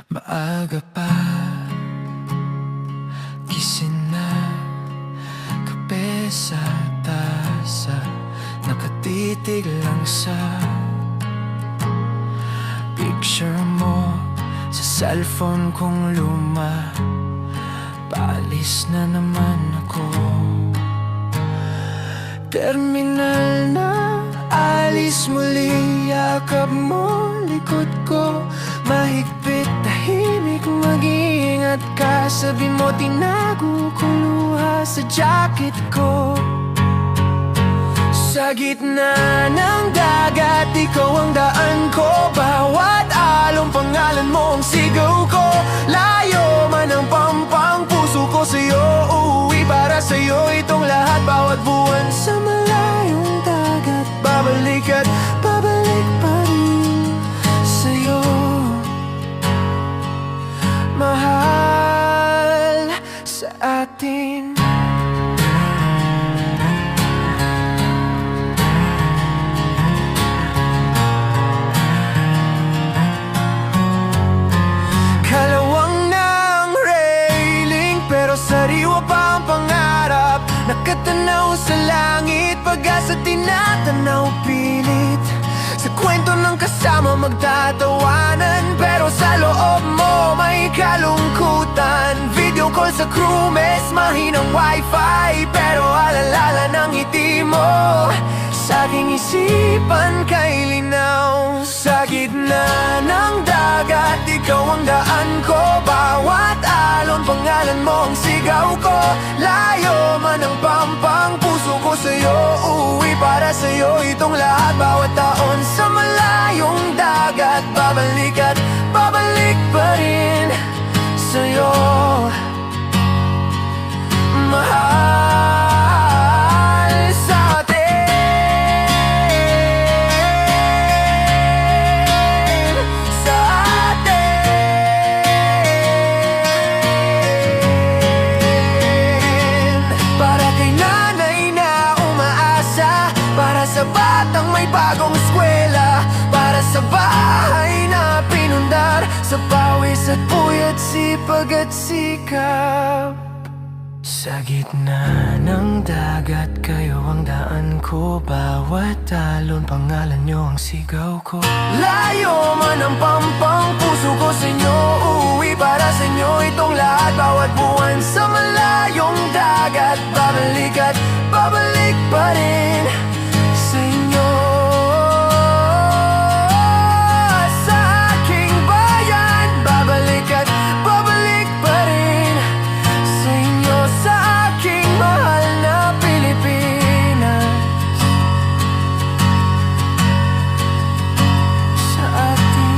Maaga pa, gising na, kape sa tasa, nakatitig lang sa picture mo sa cellphone kong luma. Paalis na naman ako. Terminal na, alis muli, yakap mo likod ko. Mahigpit, tahimik, mag-iingat ka. Sabi mo tinago ko luha sa jacket ko. Sa gitna ng dagat, ikaw ang daan ko. Bawat alon, pangalan mo ang sigaw ko. Layo man ang pampang puso ko sa'yo. Uuwi para sa'yo itong lahat. Bawat buwan sa malayong dagat, babalik at babalik pa rin sa'yo. Mahal sa atin. Sariwa pa ang pangarap, nakatanaw sa langit, pag-asa tinatanaw pilit. Sa kwento ng kasama magtatawanan, pero sa loob mo may kalungkutan. Video call sa crew, mes mahinang wifi, pero alalala ng ngiti mo sa aking isipan kay linaw. Sa gitna ng dagat, ikaw ang daan ko. Bawat alon, pangalan mo ang sigaw ko. Layo man ang pampang puso ko sa'yo. Uuwi para sa'yo itong lahat. Bawat taon sa malayong dagat, babalik at babalik pa rin sa'yo. Mahal sa atin, sa atin. Para kay nanay na umaasa, para sa batang may bagong eskwela, para sa bahay na pinundar sa pawis at puyat, sipag at sikap. Sa gitna ng dagat, kayo ang daan ko. Bawat talon, pangalan nyo ang sigaw ko. Layo man ang pampang puso ko sa inyo. Uuwi para sa inyo itong lahat. Bawat buwan sa malayong dagat, babalik at babalik pa rin sa inyo. Sa aking bayan, babalik at babalik pa rin sa inyo. Sa aking mahal na Pilipinas, sa atin.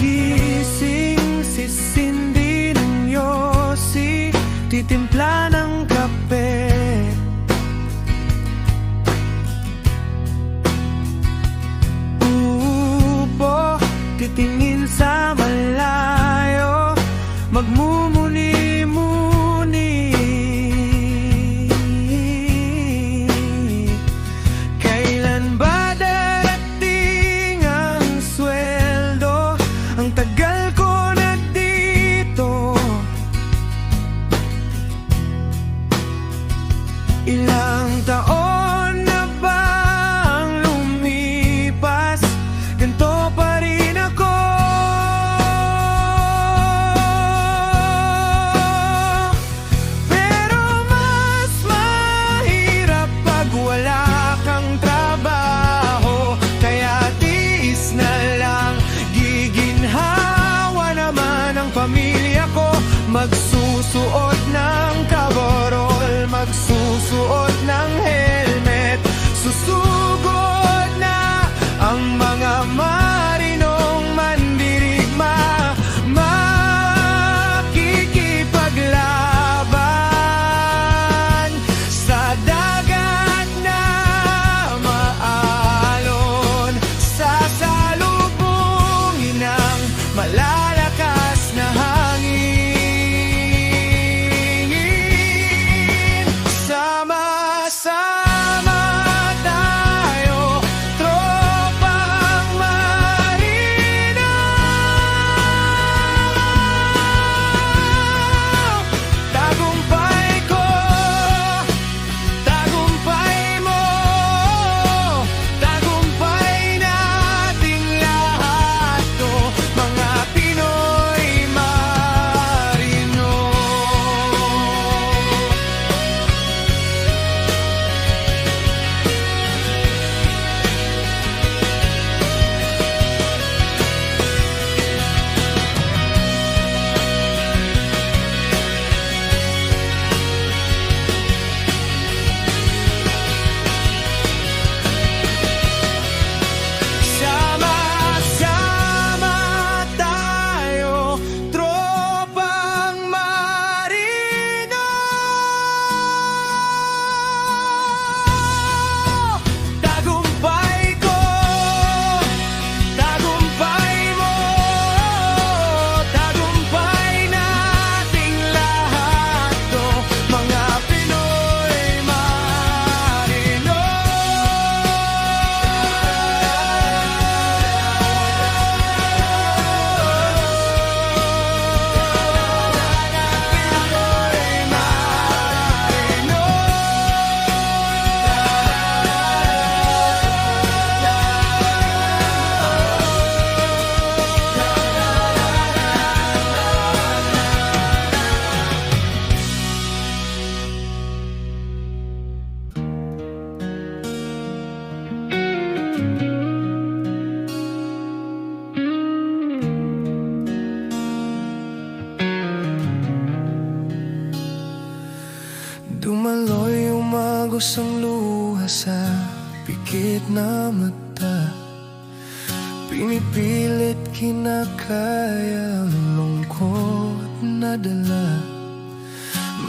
Gigising si Cindy ng Yossi, titimpla ng kape. Upo, titingin sa malayo, magmumuni-muni. Kailan ba darating ang sweldo? Ang tagal ko na dito, ilang taon na ba ang lumipas, ganito pa rin ako. Pero mas magsusuot ng helmet. Susugod na ang mga marinong mandirigma, makikipaglaban sa dagat na maalon, sasalubungin ng malalakas na hangin. Sama-sama tayo, tropang marino. Tagumpay ko, tagumpay mo, tagumpay nating lahat to, mga Pinoy marino. Sama-sama tayo, tropang marino. Tagumpay ko, tagumpay mo, tagumpay nating lahat to, mga Pinoy marino. Dumaloy umagos ang luha sa pikit na mata, pinipilit kinakaya ang lungkot na dala.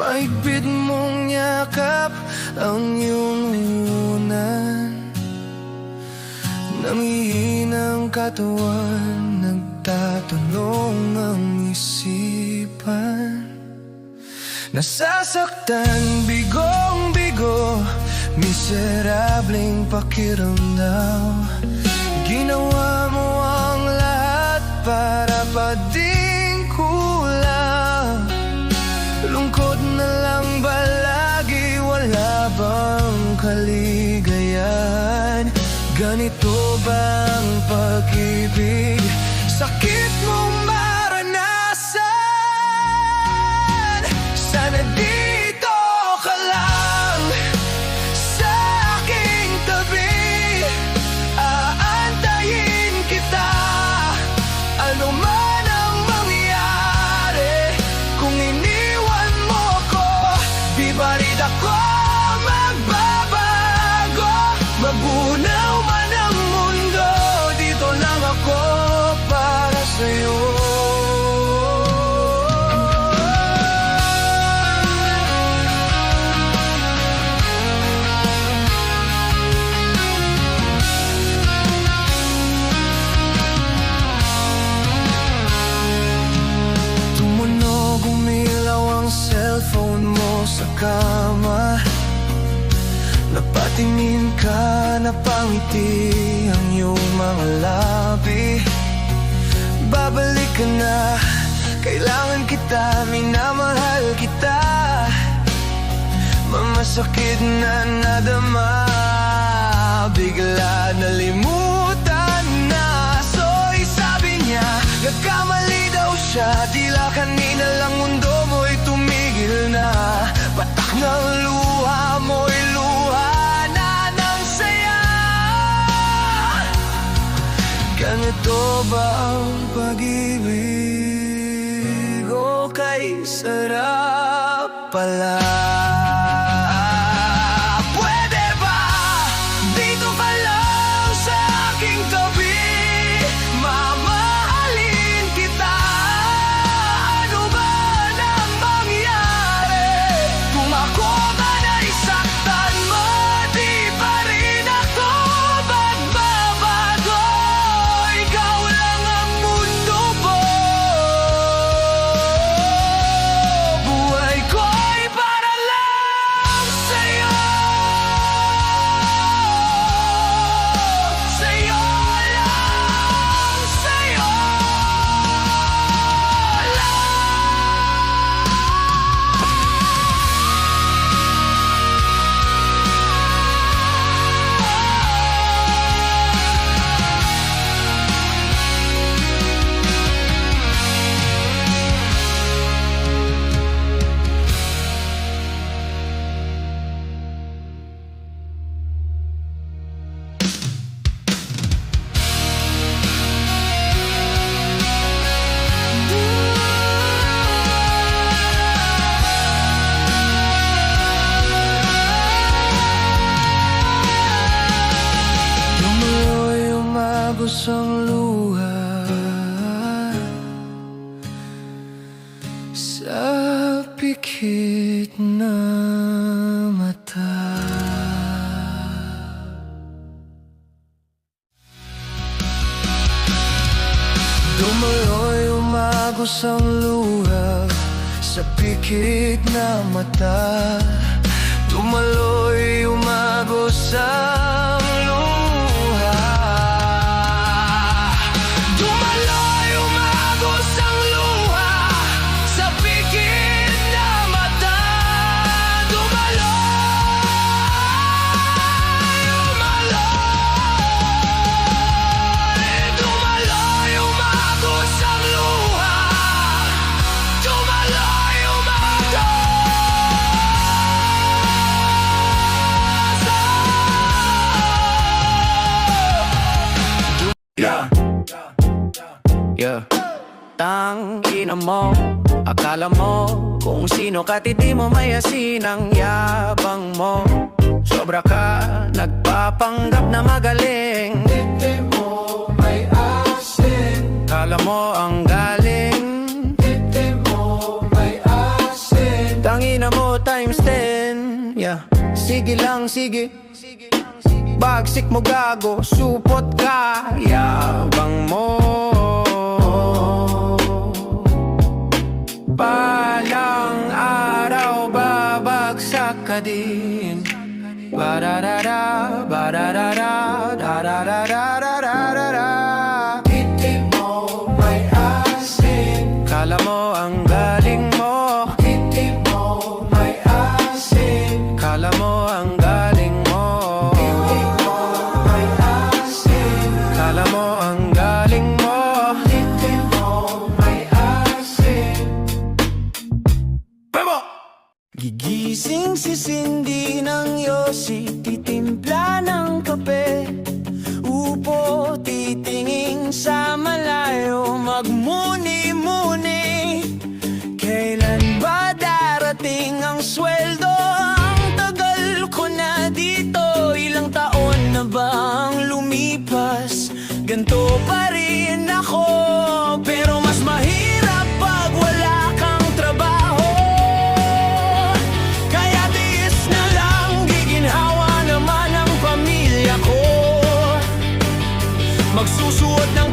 Mahigpit mong yakap ang iyong uyunan, nangihinang katawan, nagtatanong ang isipan. Nasasaktan, bigong-bigo, miserableng pakiramdam. Ginawa mo ang lahat para pa ding kulang. Lungkot na lang ba lagi, wala bang kaligayahan? Ganito ba ang pag-ibig? Sakit mong maranasan, sana dito ka lang sa aking tabi. Aantayin kita, ano man ang mangyari. Kung iniwan mo ko, di ba rin ako magbabago? Magunaw man ang mundo, dito lang ako para sa'yo. Cellphone mo sa kama, napatingin ka, napangiti ang iyong mga labi. Babalik ka na, kailangan kita, minamahal kita. Mamasakit na nadama, bigla nalimutan na. So'y sabi niya, nagkamali daw siya, tila kanina lang mundo mo'y tumigil na. Patak ng luha mo'y luha na ng saya. Ganito ba ang pag-ibig? O kay sarap pala. umagos ang luha sa pikit na mata. Dumaloy umagos ang luha. Dumaloy umagos ang luha sa pikit na mata. Dumaloy umagos ang luha. Dumaloy umagos. Yeah. Tangina mo, akala mo kung sino ka, titi mo may asin ang yabang mo. Sobra ka, nagpapanggap na magaling. Titi mo may asin, kala mo ang galing. Titi mo may asin, tangina mo times 10. Yeah, sige lang, sige. Bagsik mo gago, supot ka, yabang mo. Balang araw babagsak ka din. Ba-da-da-da, ba-da-da-da, da-da-da-da-da-da-da. Titi mo may asin, kala mo ang galing mo. Titi mo may asin, kala mo ang galing mo. Titi mo may asin, kala mo ang galing mo. Titi mo may asin. Bebo! Gigising si Cindy ng yosi, titimpla ng kape. Upo, titingin sa malayo, magmuni-muni. Kailan ba darating ang sweldo? Ang tagal ko na dito, ilang taon na bang lumipas? Ganto pa rin ako, pero mas mahirap pag wala kang trabaho. Kaya tiis na lang, giginhawa naman ang pamilya ko. Magsusuot na